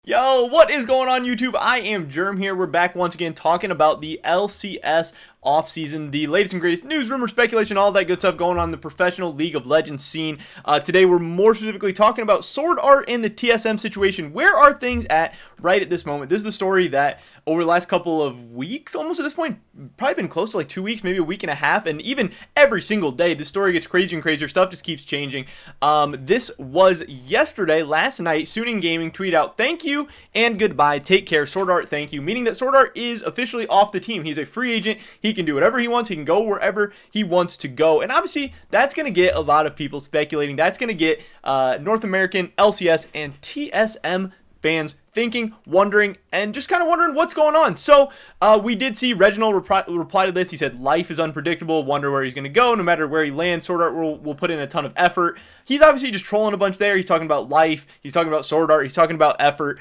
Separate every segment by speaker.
Speaker 1: Yo, what is going on YouTube? I am Germ here. We're back once again talking about the LCS offseason, the latest and greatest news, rumor, speculation, all that good stuff going on in the professional League of Legends scene. Today we're more specifically talking about Swordart in the TSM situation. Where are things at right at this moment? This is the story that over the last couple of weeks, almost at this point, probably been close to like 2 weeks, maybe a week and a half, and even every single day, this story gets crazier and crazier. Stuff just keeps changing. This was yesterday, last night. Suning Gaming tweeted out, "Thank you and goodbye. Take care, Swordart. Thank you." Meaning that Swordart is officially off the team. He's a free agent. He can do whatever he wants. He can go wherever he wants to go. And obviously, that's going to get a lot of people speculating. That's going to get North American, LCS, and TSM fans thinking, wondering, and just kind of wondering what's going on. So we did see Reginald reply to this. He said, "Life is unpredictable. Wonder where he's going to go. No matter where he lands, Swordart will put in a ton of effort." He's obviously just trolling a bunch there. He's talking about life. He's talking about Swordart. He's talking about effort.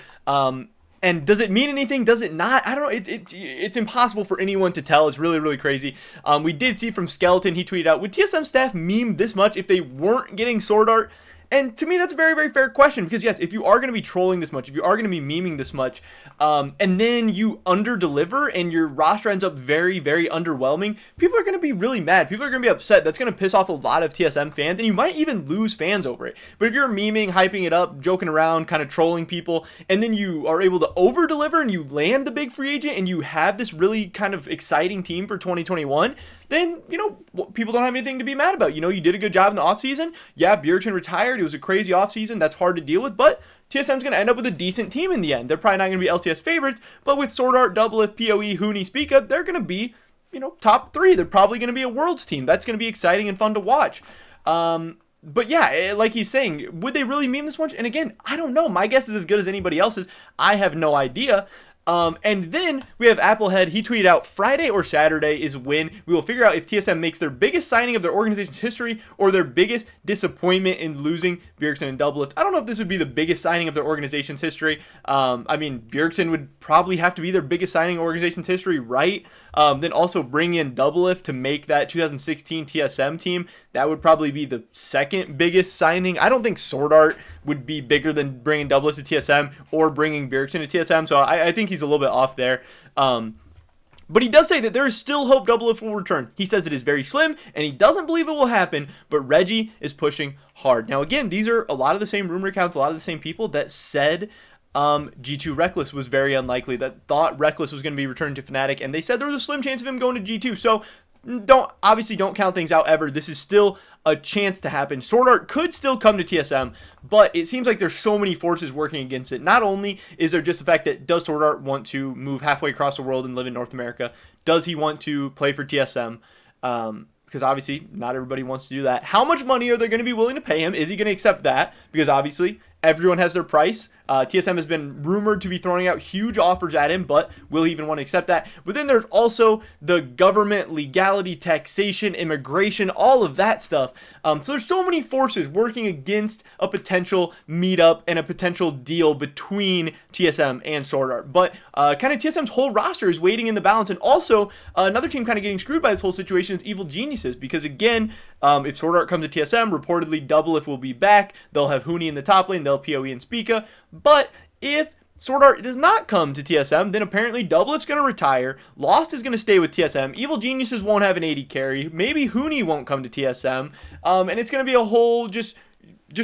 Speaker 1: And does it mean anything? Does it not? I don't know. It's impossible for anyone to tell. It's really, really crazy. We did see from Skeleton, he tweeted out, "Would TSM staff meme this much if they weren't getting Swordart?" And to me, that's a very, very fair question, because yes, if you are going to be trolling this much, if you are going to be memeing this much, and then you under-deliver and your roster ends up very, very underwhelming, people are going to be really mad. People are going to be upset. That's going to piss off a lot of TSM fans, and you might even lose fans over it. But if you're memeing, hyping it up, joking around, kind of trolling people, and then you are able to over-deliver and you land the big free agent and you have this really kind of exciting team for 2021, then, people don't have anything to be mad about. You did a good job in the offseason. Yeah, Bjergsen retired. It was a crazy offseason. That's hard to deal with, but TSM's going to end up with a decent team in the end. They're probably not going to be LCS favorites, but with Swordart, Doublelift, PoE, Huni, Spica, they're going to be, top three. They're probably going to be a Worlds team. That's going to be exciting and fun to watch. But yeah, like he's saying, would they really meme this much? And again, I don't know. My guess is as good as anybody else's. I have no idea. And then we have Applehead. He tweeted out, "Friday or Saturday is when we will figure out if TSM makes their biggest signing of their organization's history or their biggest disappointment in losing Bjergsen and Doublelift." I don't know if this would be the biggest signing of their organization's history. Bjergsen would probably have to be their biggest signing in organization's history, right? Then also bring in Doublelift to make that 2016 TSM team. That would probably be the second biggest signing. I don't think Swordart would be bigger than bringing Doublelift to TSM or bringing Bjergsen to TSM, so I think he's a little bit off there. But he does say that there is still hope Doublelift will return. He says it is very slim, and he doesn't believe it will happen, but Reggie is pushing hard. Now, again, these are a lot of the same rumor accounts, a lot of the same people that said G2 Reckless was very unlikely, that thought Reckless was going to be returned to Fnatic, and they said there was a slim chance of him going to G2. So don't count things out ever. This is still a chance to happen. Swordart could still come to TSM, but it seems like there's so many forces working against it. Not only is there just the fact that does Swordart want to move halfway across the world and live in North America? Does he want to play for TSM? Because obviously not everybody wants to do that. How much money are they going to be willing to pay him? Is he going to accept that? Because obviously everyone has their price. TSM has been rumored to be throwing out huge offers at him, but will he even want to accept that? But then there's also the government, legality, taxation, immigration, all of that stuff. So there's so many forces working against a potential meetup and a potential deal between TSM and Swordart. But kind of TSM's whole roster is waiting in the balance. And also, another team kind of getting screwed by this whole situation is Evil Geniuses. Because again, if Swordart comes to TSM, reportedly Doublelift will be back. They'll have Huni in the top lane. They'll have PoE and Spica. But if Swordart does not come to TSM, then apparently Doublelift's going to retire. Lost is going to stay with TSM. Evil Geniuses won't have an AD carry. Maybe Huni won't come to TSM. And it's going to be a whole just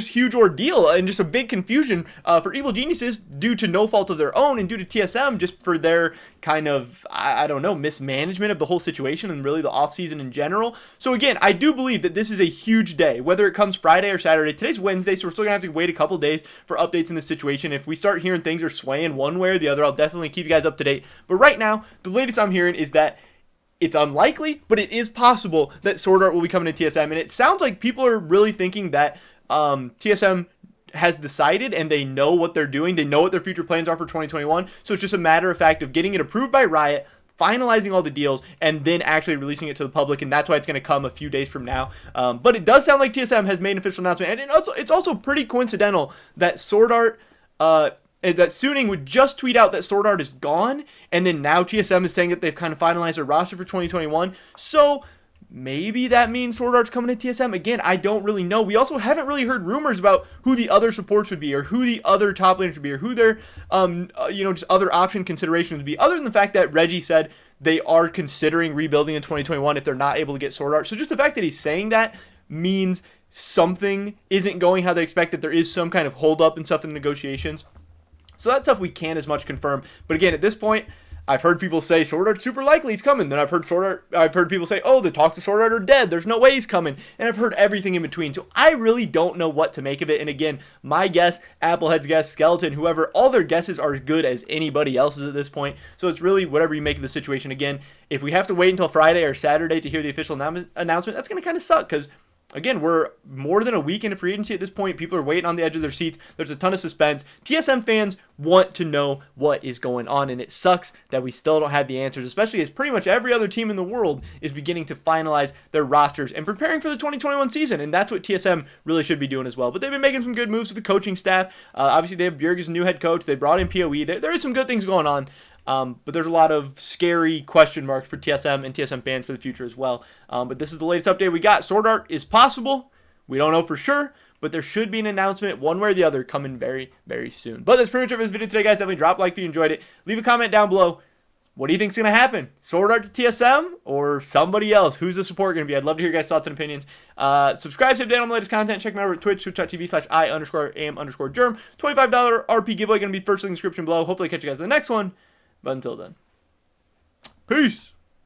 Speaker 1: huge ordeal and just a big confusion for Evil Geniuses due to no fault of their own and due to TSM just for their kind of, I don't know, mismanagement of the whole situation and really the offseason in general. So again, I do believe that this is a huge day, whether it comes Friday or Saturday. Today's Wednesday, so we're still going to have to wait a couple days for updates in this situation. If we start hearing things are swaying one way or the other, I'll definitely keep you guys up to date. But right now, the latest I'm hearing is that it's unlikely, but it is possible that Swordart will be coming to TSM. And it sounds like people are really thinking that TSM has decided and they know what they're doing. They know what their future plans are for 2021. So it's just a matter of fact of getting it approved by Riot, finalizing all the deals, and then actually releasing it to the public. And that's why it's going to come a few days from now. But it does sound like TSM has made an official announcement. And it's also pretty coincidental that Swordart, that Suning would just tweet out that Swordart is gone. And then now TSM is saying that they've kind of finalized their roster for 2021. So maybe that means Swordart's coming to TSM. Again, I don't really know. We also haven't really heard rumors about who the other supports would be, or who the other top laners would be, or who their, just other option considerations would be, other than the fact that Reggie said they are considering rebuilding in 2021 if they're not able to get Swordart. So just the fact that he's saying that means something isn't going how they expect, that there is some kind of holdup and stuff in negotiations. So that's stuff we can't as much confirm. But again, at this point, I've heard people say Swordart's super likely he's coming. Then I've heard people say, oh, the talks to Swordart are dead. There's no way he's coming. And I've heard everything in between. So I really don't know what to make of it. And again, my guess, Applehead's guess, Skeleton, whoever, all their guesses are as good as anybody else's at this point. So it's really whatever you make of the situation. Again, if we have to wait until Friday or Saturday to hear the official announcement, that's going to kind of suck, because again, we're more than a week into free agency at this point. People are waiting on the edge of their seats. There's a ton of suspense. TSM fans want to know what is going on, and it sucks that we still don't have the answers, especially as pretty much every other team in the world is beginning to finalize their rosters and preparing for the 2021 season, and that's what TSM really should be doing as well. But they've been making some good moves with the coaching staff. Obviously, they have Bjerg as new head coach. They brought in PoE. There is some good things going on. But there's a lot of scary question marks for TSM and TSM fans for the future as well. But this is the latest update we got. Swordart is possible. We don't know for sure, but there should be an announcement one way or the other coming very, very soon. But that's pretty much it for this video today, guys. Definitely drop a like if you enjoyed it. Leave a comment down below. What do you think is going to happen? Swordart to TSM or somebody else? Who's the support going to be? I'd love to hear your guys' thoughts and opinions. Subscribe to update on the latest content. Check me out at Twitch, twitch.tv/I_am_Germ. $25 RP giveaway going to be first link in the description below. Hopefully catch you guys in the next one. But until then, peace.